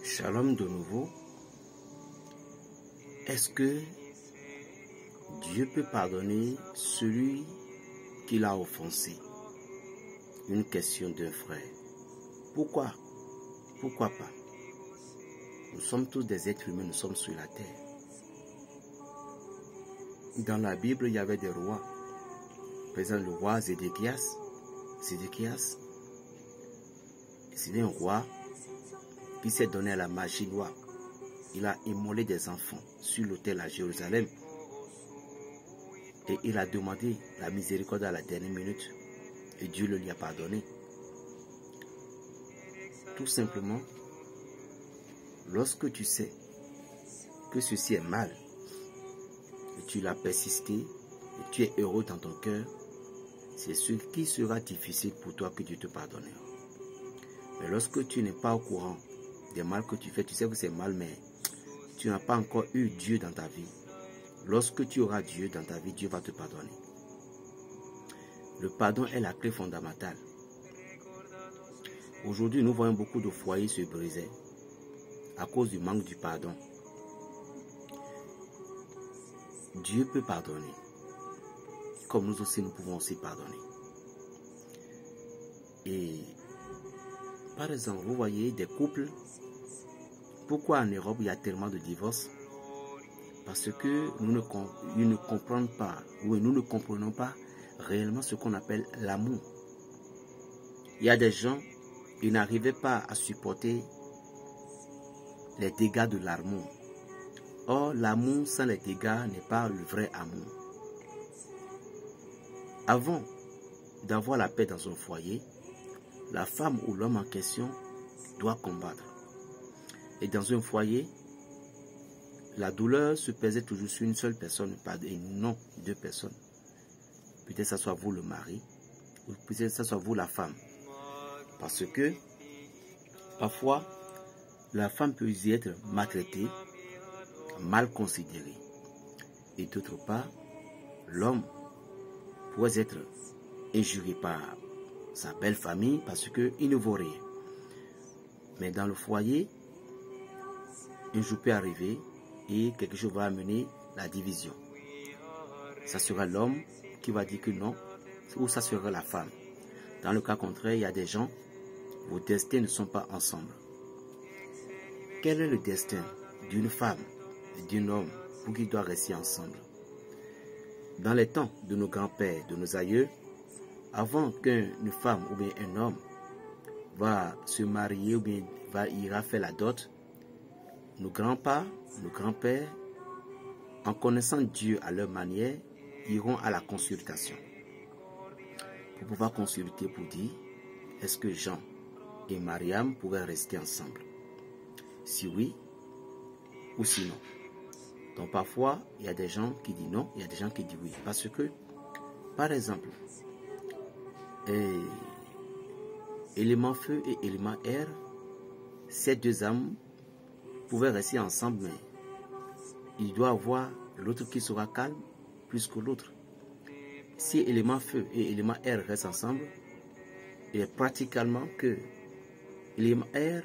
Shalom de nouveau. Est-ce que Dieu peut pardonner celui qui l'a offensé? Une question d'un frère. Pourquoi? Pourquoi pas? Nous sommes tous des êtres humains, nous sommes sur la terre. Dans la Bible, il y avait des rois. Par exemple, le roi Zédéchias. C'est un roi qui s'est donné à la magie noire. Il a immolé des enfants sur l'autel à Jérusalem. Et il a demandé la miséricorde à la dernière minute. Et Dieu le lui a pardonné. Tout simplement, lorsque tu sais que ceci est mal, et tu l'as persisté, et tu es heureux dans ton cœur, c'est ce qui sera difficile pour toi que Dieu te pardonnera. Mais lorsque tu n'es pas au courant des mal que tu fais, tu sais que c'est mal, mais tu n'as pas encore eu Dieu dans ta vie. Lorsque tu auras Dieu dans ta vie, Dieu va te pardonner. Le pardon est la clé fondamentale. Aujourd'hui, nous voyons beaucoup de foyers se briser à cause du manque du pardon. Dieu peut pardonner, comme nous aussi, nous pouvons aussi pardonner. Et par exemple, vous voyez des couples. Pourquoi en Europe il y a tellement de divorces? Parce que nous ne comprenons pas, ou nous ne comprenons pas réellement ce qu'on appelle l'amour. Il y a des gens, ils n'arrivaient pas à supporter les dégâts de l'amour. Or, l'amour sans les dégâts n'est pas le vrai amour. Avant d'avoir la paix dans un foyer, la femme ou l'homme en question doit combattre. Et dans un foyer, la douleur se pesait toujours sur une seule personne, et non deux personnes. Peut-être que ce soit vous le mari, ou peut-être que ce soit vous la femme. Parce que, parfois, la femme peut y être maltraitée, mal considérée. Et d'autre part, l'homme pourrait être injurié par sa belle famille parce qu'il ne vaut rien. Mais dans le foyer, un jour peut arriver et quelque chose va amener la division. Ça sera l'homme qui va dire que non, ou ça sera la femme. Dans le cas contraire, il y a des gens, vos destins ne sont pas ensemble. Quel est le destin d'une femme et d'un homme pour qu'ils doivent rester ensemble? Dans les temps de nos grands-pères, de nos aïeux, avant qu'une femme ou bien un homme va se marier ou bien ira faire la dot, nos grands-parents, nos grands-pères, en connaissant Dieu à leur manière, iront à la consultation. Pour pouvoir consulter pour dire, est-ce que Jean et Mariam pourraient rester ensemble? Si oui, ou sinon. Donc parfois, il y a des gens qui disent non, il y a des gens qui disent oui. Parce que, par exemple, élément feu et élément air, ces deux âmes pouvaient rester ensemble, mais il doit y avoir l'autre qui sera calme plus que l'autre. Si élément feu et élément air restent ensemble, il est pratiquement que élément air,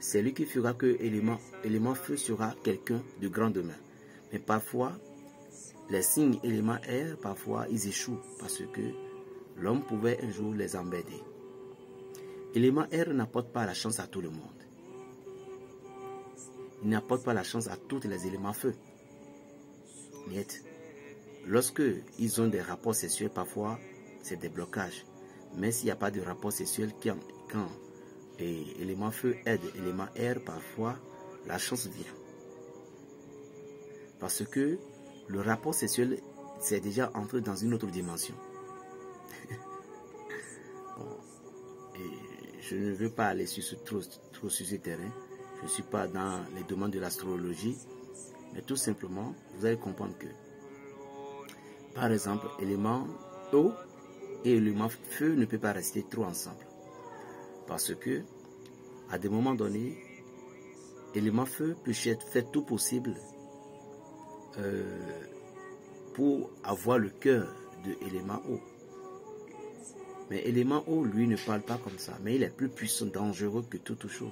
c'est lui qui fera que élément feu sera quelqu'un de grand demain. Mais parfois, les signes élément air, parfois, ils échouent parce que l'homme pouvait un jour les embêter. L'élément air n'apporte pas la chance à tout le monde. Il n'apporte pas la chance à tous les éléments feu. Lorsque ils ont des rapports sexuels, parfois, c'est des blocages. Mais s'il n'y a pas de rapport sexuel, quand l'élément feu aide l'élément air, parfois, la chance vient. Parce que le rapport sexuel, c'est déjà entré dans une autre dimension. Bon, et je ne veux pas aller trop sur ce terrain. Je ne suis pas dans les domaines de l'astrologie. Mais tout simplement, vous allez comprendre que, par exemple, élément eau et élément feu ne peuvent pas rester trop ensemble. Parce que, à des moments donnés, l'élément feu peut faire tout possible pour avoir le cœur de l'élément eau. Mais l'élément eau, lui, ne parle pas comme ça. Mais il est plus puissant, dangereux que toute chose.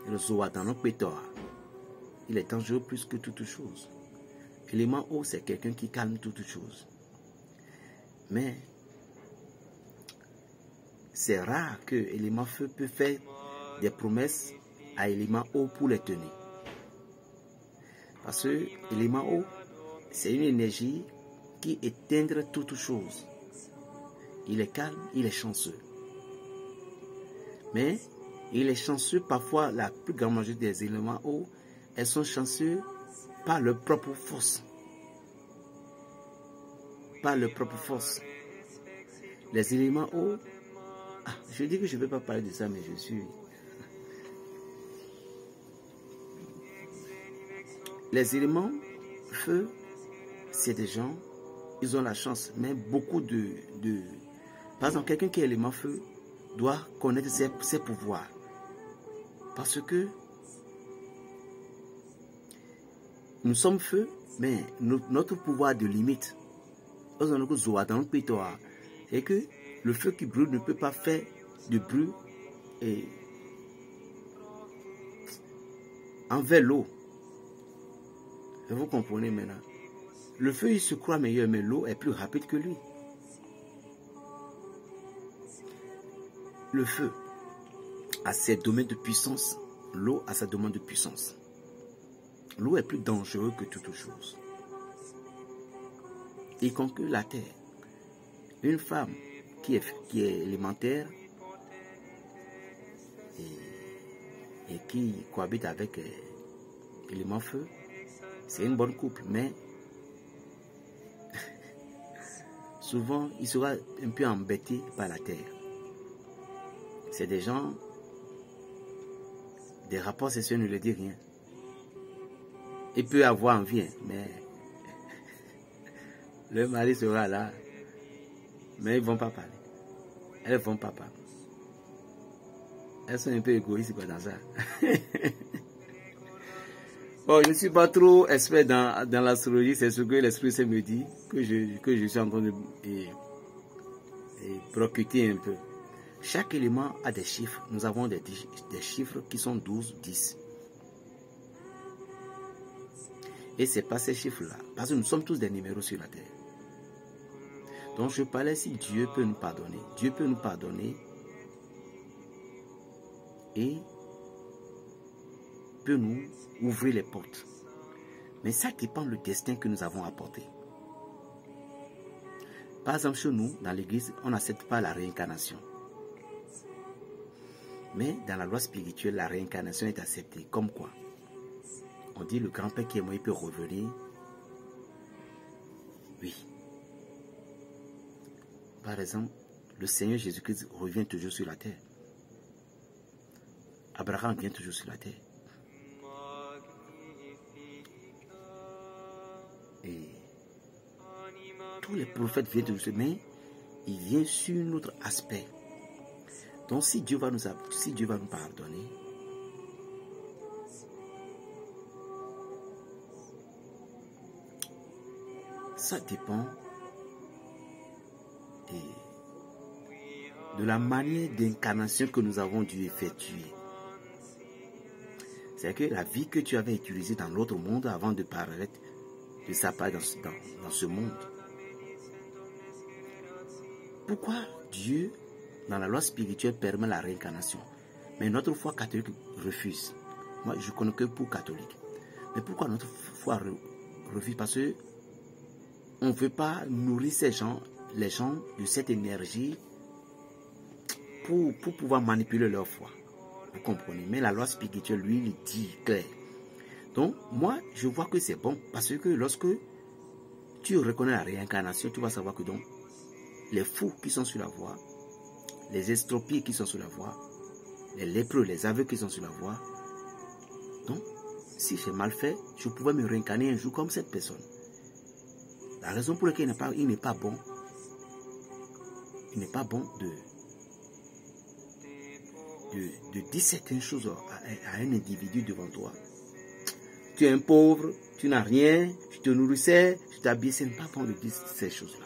le Zoa dans notre pétor, il est dangereux plus que toute chose. L'élément eau, c'est quelqu'un qui calme toute chose. Mais c'est rare que l'élément feu peut faire des promesses à l'élément eau pour les tenir. Parce que l'élément eau, c'est une énergie qui éteindra toute chose. Il est calme, il est chanceux. Mais il est chanceux, parfois la plus grande majorité des éléments eau, elles sont chanceux par leur propre force. Par leur propre force. Les éléments eau, je dis que je ne vais pas parler de ça, mais je suis... Les éléments feu, c'est des gens, ils ont la chance, mais beaucoup de... Par exemple, quelqu'un qui est élément feu doit connaître ses pouvoirs. Parce que nous sommes feu, mais notre pouvoir de limite. Et que le feu qui brûle ne peut pas faire de bruit et envers l'eau. Vous comprenez maintenant. Le feu, il se croit meilleur, mais l'eau est plus rapide que lui. Le feu a ses domaines de puissance. L'eau a sa domaine de puissance. L'eau est plus dangereuse que toute chose. Y compris la terre. Une femme qui est élémentaire et qui cohabite avec l'élément feu, c'est une bonne couple, mais souvent il sera un peu embêté par la terre. C'est des gens, des rapports sexuels ne le disent rien. Il peut avoir envie, mais le mari sera là, mais ils ne vont pas parler. Elles ne vont pas parler. Elles sont un peu égoïstes dans ça. Bon, je ne suis pas trop expert dans l'astrologie, c'est ce que l'Esprit Saint me dit, que je suis en train de procurer un peu. Chaque élément a des chiffres. Nous avons des chiffres qui sont 12, 10. Et ce n'est pas ces chiffres-là. Parce que nous sommes tous des numéros sur la terre. Donc je parlais si Dieu peut nous pardonner. Dieu peut nous pardonner et peut nous ouvrir les portes. Mais ça dépend du destin que nous avons apporté. Par exemple, chez nous, dans l'église, on n'accepte pas la réincarnation. Mais dans la loi spirituelle, la réincarnation est acceptée. Comme quoi? On dit le grand-père qui est mort, il peut revenir. Oui. Par exemple, le Seigneur Jésus-Christ revient toujours sur la terre. Abraham vient toujours sur la terre. Et tous les prophètes viennent toujours sur la terre, mais il vient sur un autre aspect. Donc si Dieu va nous pardonner, ça dépend de la manière d'incarnation que nous avons dû effectuer. C'est que la vie que tu avais utilisée dans l'autre monde avant de paraître de sa part dans ce monde. Pourquoi Dieu, dans la loi spirituelle, permet la réincarnation, mais notre foi catholique refuse? Moi, je ne connais que pour catholique. Mais pourquoi notre foi refuse? Parce que on ne veut pas nourrir les gens de cette énergie pour pouvoir manipuler leur foi. Vous comprenez? Mais la loi spirituelle, lui, il dit clair. Donc, moi, je vois que c'est bon. Parce que lorsque tu reconnais la réincarnation, tu vas savoir que donc, les fous qui sont sur la voie, les estropiés qui sont sur la voie, les lépreux, les aveugles qui sont sur la voie. Donc, si j'ai mal fait, je pouvais me réincarner un jour comme cette personne. La raison pour laquelle il n'est pas bon de dire certaines choses à un individu devant toi. Tu es un pauvre, tu n'as rien, tu te nourrissais, tu t'habillais, ce n'est pas bon de dire ces choses-là.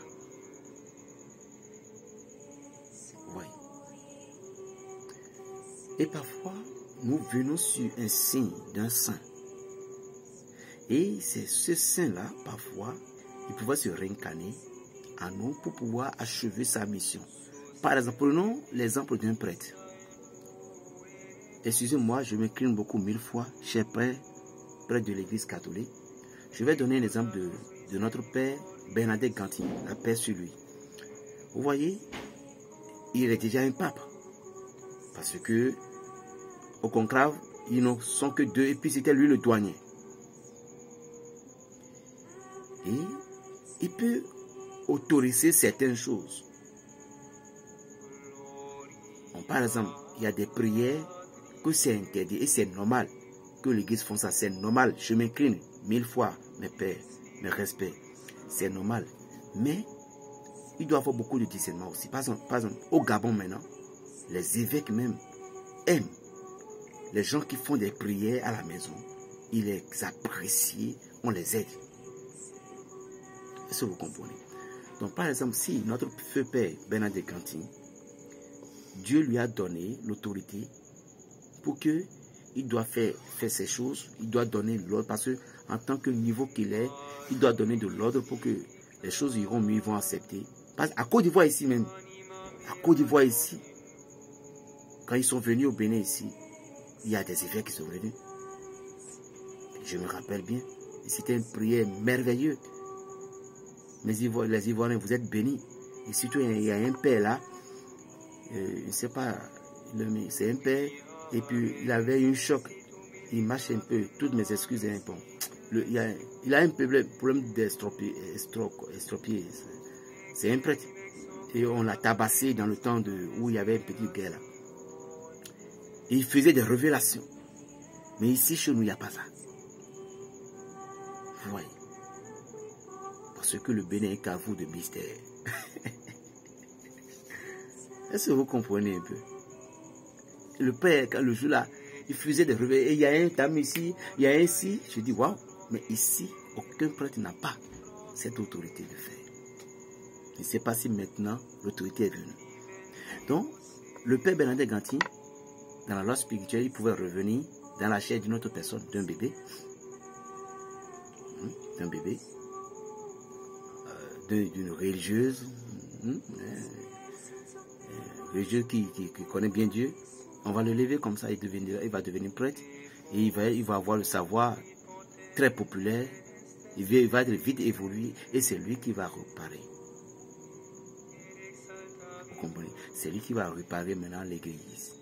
Oui. Et parfois, nous venons sur un signe d'un saint. Et c'est ce saint-là, parfois, il pouvait se réincarner en nous pour pouvoir achever sa mission. Par exemple, prenons l'exemple d'un prêtre. Excusez-moi, je m'incline beaucoup 1000 fois, cher prêtre de l'église catholique. Je vais donner un exemple de notre père Bernadette Ganty, la paix sur lui. Vous voyez, il est déjà un pape. Parce que, au conclave, ils ne sont que deux, et puis c'était lui le douanier. Et il peut autoriser certaines choses. Bon, par exemple, il y a des prières que c'est interdit, et c'est normal que l'église fasse ça, c'est normal. Je m'incline 1000 fois, mes pères, mes respects, c'est normal. Mais il doit y avoir beaucoup de discernement aussi. Par exemple, au Gabon maintenant, les évêques même aiment les gens qui font des prières à la maison. Ils les apprécient, on les aide. Est-ce que vous comprenez? Donc par exemple, si notre feu père Bernadette Ganty, Dieu lui a donné l'autorité pour que il doit faire ces choses, il doit donner l'ordre, parce que en tant que niveau qu'il est, il doit donner de l'ordre pour que les choses iront mieux, ils vont accepter. Parce qu'à Côte d'Ivoire ici même, à Côte d'Ivoire ici, quand ils sont venus au Bénin ici, il y a des évêques qui sont venus. Je me rappelle bien, c'était une prière merveilleuse. Mais les Ivoiriens, vous êtes bénis. Et surtout, il y a un père là, je ne sais pas, c'est un père, et puis il avait un choc, il marche un peu, toutes mes excuses, hein, bon. Il a un problème d'estropie, c'est un prêtre. Et on l'a tabassé dans le temps où il y avait une petite guerre là. Et il faisait des révélations. Mais ici, chez nous, il n'y a pas ça. Vous voyez. Parce que le Bénin est carrefour de mystère. Est-ce que vous comprenez un peu? Le père, le jour là, il faisait des révélations. Et il y a un tam ici, il y a un ici. Je dis, waouh, mais ici, aucun prêtre n'a pas cette autorité de faire. Je ne sais pas si maintenant, l'autorité est venue. Donc, le père Bernadette Ganty, dans la loi spirituelle, il pouvait revenir dans la chair d'une autre personne, d'un bébé, d'une religieuse, religieuse qui connaît bien Dieu. On va le lever comme ça, il va devenir prêtre, et il va avoir le savoir très populaire, il va être vite évolué, et c'est lui qui va réparer. Vous comprenez? C'est lui qui va réparer maintenant l'église.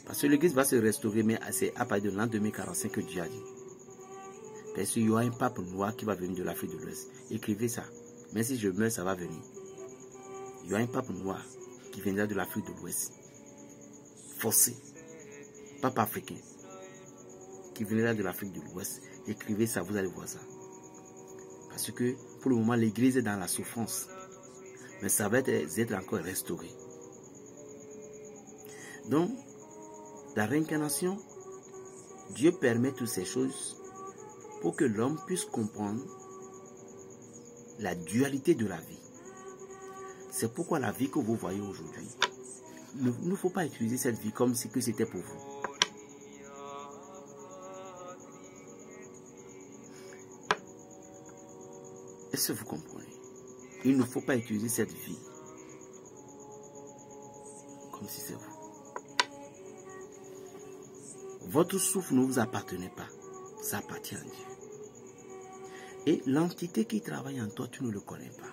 Parce que l'église va se restaurer, mais c'est à partir de l'an 2045 que Dieu a dit. Parce qu'il y aura un pape noir qui va venir de l'Afrique de l'Ouest. Écrivez ça. Même si je meurs, ça va venir. Il y aura un pape noir qui viendra de l'Afrique de l'Ouest. Forcé. Pape africain. Qui viendra de l'Afrique de l'Ouest. Écrivez ça, vous allez voir ça. Parce que pour le moment, l'église est dans la souffrance. Mais ça va être encore restauré. Donc, la réincarnation, Dieu permet toutes ces choses pour que l'homme puisse comprendre la dualité de la vie. C'est pourquoi la vie que vous voyez aujourd'hui, il ne faut pas utiliser cette vie comme si c'était pour vous. Est-ce que vous comprenez? Il ne faut pas utiliser cette vie comme si c'est vous. Votre souffle ne vous appartenait pas, ça appartient à Dieu. Et l'entité qui travaille en toi, tu ne le connais pas.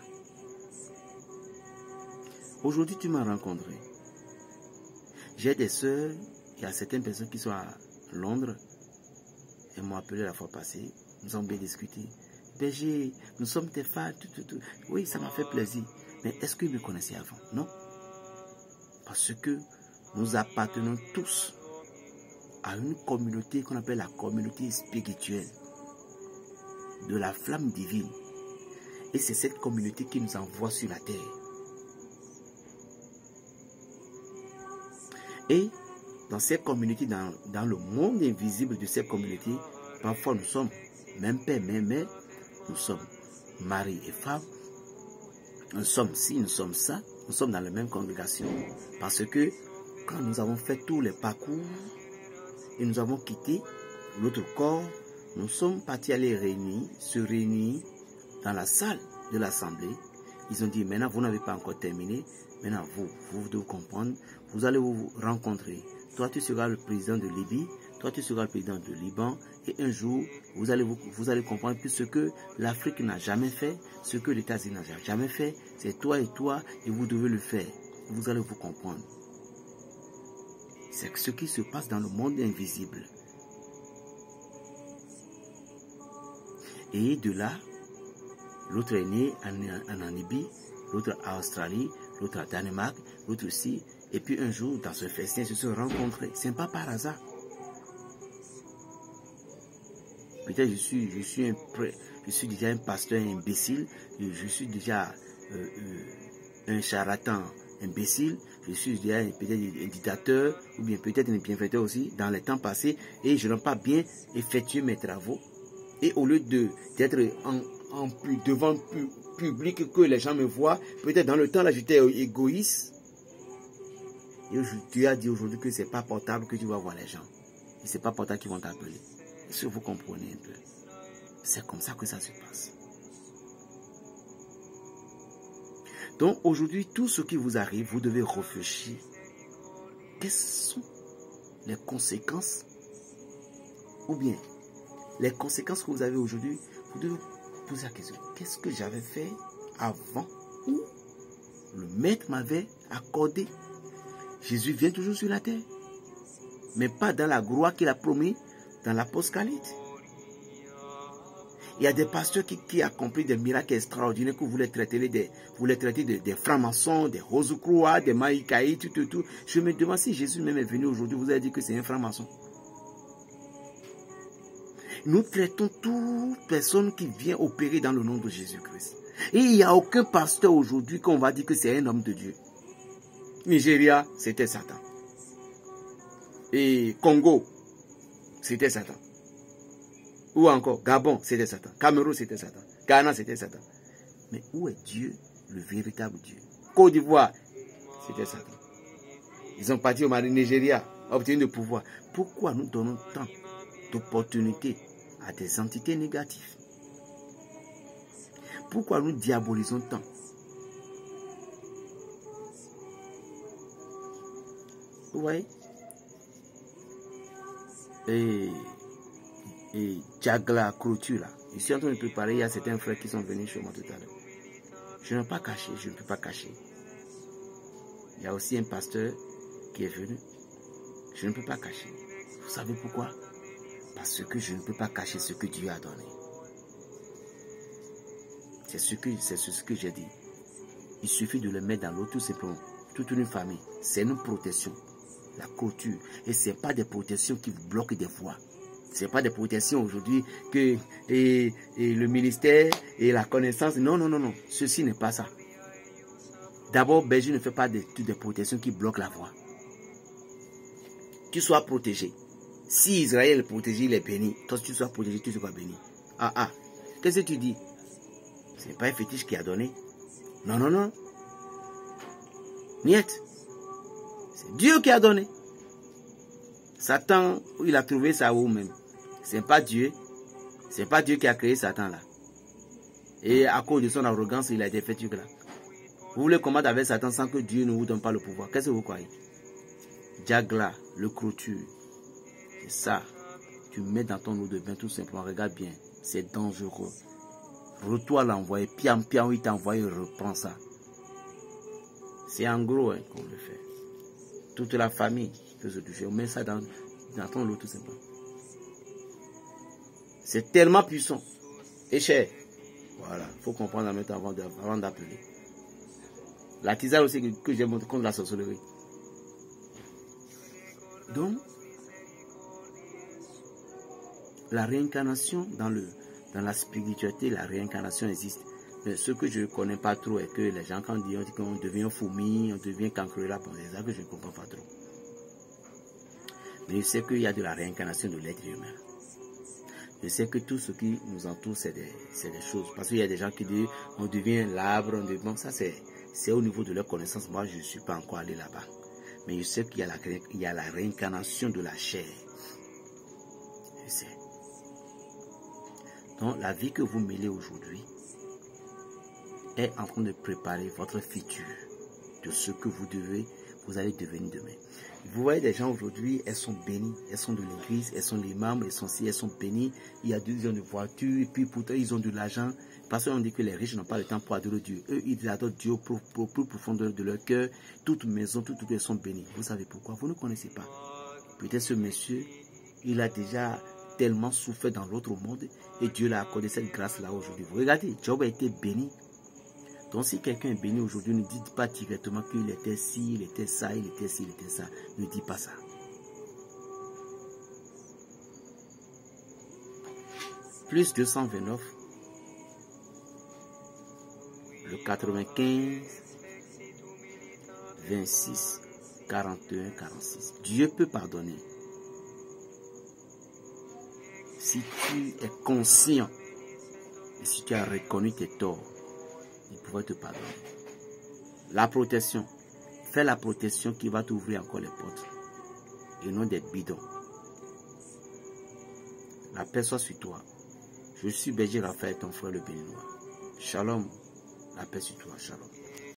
Aujourd'hui, tu m'as rencontré. J'ai des sœurs, il y a certaines personnes qui sont à Londres. Elles m'ont appelé la fois passée, nous avons bien discuté. Berger, nous sommes tes fans, tout. Oui, ça m'a fait plaisir. Mais est-ce qu'ils me connaissaient avant? Non. Parce que nous appartenons tous à une communauté qu'on appelle la communauté spirituelle de la flamme divine. Et c'est cette communauté qui nous envoie sur la terre. Et dans cette communauté, dans le monde invisible de cette communauté, parfois nous sommes même père, même mère, nous sommes mari et femme, nous sommes ci, nous sommes ça, nous sommes dans la même congrégation. Parce que quand nous avons fait tous les parcours et nous avons quitté notre corps. Nous sommes partis aller se réunir dans la salle de l'assemblée. Ils ont dit, maintenant vous n'avez pas encore terminé. Maintenant vous devez comprendre. Vous allez vous rencontrer. Toi tu seras le président de Libye. Toi tu seras le président de Liban. Et un jour, vous allez comprendre que ce que l'Afrique n'a jamais fait, ce que les États-Unis n'ont jamais fait, c'est toi, et vous devez le faire. Vous allez vous comprendre. C'est ce qui se passe dans le monde invisible. Et de là, l'autre est né en Namibie, l'autre à Australie, l'autre à Danemark, l'autre aussi. Et puis un jour, dans ce festin, ils se sont rencontrés. Ce n'est pas par hasard. Peut-être je suis déjà un pasteur imbécile, je suis déjà un charlatan imbécile, je suis déjà peut-être un dictateur, ou bien peut-être un bienfaiteur aussi, dans les temps passés, et je n'ai pas bien effectué mes travaux. Et au lieu d'être devant public, que les gens me voient, peut-être dans le temps là j'étais égoïste, et tu as dit aujourd'hui que c'est pas portable que tu vas voir les gens, et c'est pas portable qu'ils vont t'appeler. Est-ce que vous comprenez un peu? C'est comme ça que ça se passe. Donc aujourd'hui, tout ce qui vous arrive, vous devez réfléchir. Quelles sont les conséquences? Ou bien, les conséquences que vous avez aujourd'hui, vous devez poser la question. Qu'est-ce que j'avais fait avant où le maître m'avait accordé? Jésus vient toujours sur la terre, mais pas dans la gloire qu'il a promis dans l'Apocalypse. Il y a des pasteurs qui accomplissent des miracles extraordinaires que vous les traitez des francs-maçons, des rose-croix, des maïcaïs, tout. Je me demande si Jésus même est venu aujourd'hui, vous avez dit que c'est un franc-maçon. Nous traitons toute personne qui vient opérer dans le nom de Jésus-Christ. Et il n'y a aucun pasteur aujourd'hui qu'on va dire que c'est un homme de Dieu. Nigeria, c'était Satan. Et Congo, c'était Satan. Ou encore, Gabon, c'était Satan. Cameroun, c'était Satan. Ghana, c'était Satan. Mais où est Dieu, le véritable Dieu? Côte d'Ivoire, c'était Satan. Ils sont partis au Nigeria, obtenir le pouvoir. Pourquoi nous donnons tant d'opportunités à des entités négatives? Pourquoi nous diabolisons tant? Vous voyez? Et Jagla Croutu là. Je suis en train de préparer, il y a certains frères qui sont venus chez moi tout à l'heure. Je ne peux pas cacher, je ne peux pas cacher. Il y a aussi un pasteur qui est venu. Je ne peux pas cacher. Vous savez pourquoi? Parce que je ne peux pas cacher ce que Dieu a donné. C'est ce que j'ai dit. Il suffit de le mettre dans l'eau tout simplement. Toute une famille. C'est une protection. La clôture. Et ce n'est pas des protections qui vous bloquent des voies. Ce n'est pas des protections aujourd'hui que le ministère et la connaissance. Non. Ceci n'est pas ça. D'abord, Belgique ne fait pas des protections qui bloquent la voie. Tu sois protégé. Si Israël est protégé, il est béni. Toi, si tu sois protégé, tu seras béni. Qu'est-ce que tu dis? Ce n'est pas un fétiche qui a donné. Non. Niet. C'est Dieu qui a donné. Satan, il a trouvé ça où même. Ce n'est pas Dieu. Ce n'est pas Dieu qui a créé Satan là. Et à cause de son arrogance, il a été fait là. Vous voulez combattre avec Satan sans que Dieu ne vous donne pas le pouvoir. Qu'est-ce que vous croyez? Jagla, le clôture. C'est ça. Tu mets dans ton eau de bain tout simplement. Regarde bien. C'est dangereux. Retour l'envoyer. Piam, il t'a envoyé, reprends ça. C'est en gros qu'on le fait. Toute la famille peut se toucher. On met ça dans ton eau tout simplement. C'est tellement puissant et cher. Voilà. Il faut comprendre en même temps avant d'appeler. La tisane aussi que j'ai montré contre la sorcellerie. Donc, la réincarnation dans la spiritualité, la réincarnation existe. Mais ce que je ne connais pas trop est que les gens quand on dit qu'on devient fourmi, on devient cancrela, c'est ça que je ne comprends pas trop. Mais je sais qu'il y a de la réincarnation de l'être humain. Je sais que tout ce qui nous entoure, c'est des choses. Parce qu'il y a des gens qui disent on devient l'arbre, bon, ça c'est au niveau de leur connaissance. Moi, je ne suis pas encore allé là-bas. Mais je sais qu'il y a la réincarnation de la chair. Je sais. Donc, la vie que vous mêlez aujourd'hui est en train de préparer votre futur de ce que vous allez devenir demain. Vous voyez des gens aujourd'hui, elles sont bénies, elles sont de l'église, elles sont les membres, elles sont bénies. Il y a ils ont des voitures, et puis pourtant ils ont de l'argent. Parce qu'on dit que les riches n'ont pas le temps pour adorer Dieu. Eux, ils adorent Dieu pour plus profondeur de leur cœur. Toutes maisons, toutes elles sont bénies. Vous savez pourquoi? Vous ne connaissez pas. Peut-être ce monsieur, il a déjà tellement souffert dans l'autre monde et Dieu l'a accordé cette grâce-là aujourd'hui. Vous regardez, Job a été béni. Donc si quelqu'un est béni aujourd'hui, ne dites pas directement qu'il était ci, il était ça, il était ci, il était ça. Ne dites pas ça. Plus 229, le 95, 26, 41, 46. Dieu peut pardonner. Si tu es conscient et si tu as reconnu tes torts, il pourrait te pardonner. La protection. Fais la protection qui va t'ouvrir encore les portes. Et non des bidons. La paix soit sur toi. Je suis Berger Raphaël, ton frère le béninois. Shalom. La paix sur toi. Shalom.